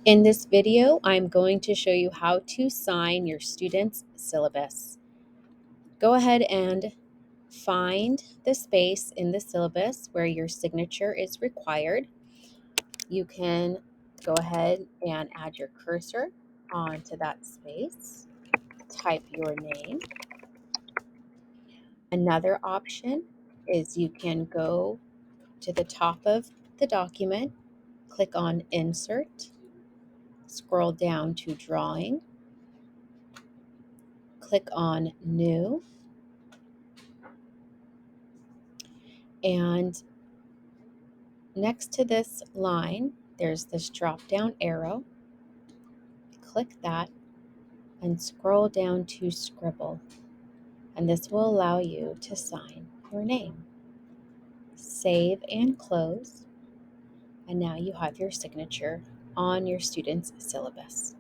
In this video, I'm going to show you how to sign your student's syllabus. Go ahead and find the space in the syllabus where your signature is required. You can go ahead and add your cursor onto that space. Type your name. Another option is you can go to the top of the document, click on Insert, scroll down to Drawing, click on New, and next to this line, there's this drop down arrow. Click that and scroll down to Scribble, and this will allow you to sign your name. Save and close, and now you have your signature on your student's syllabus.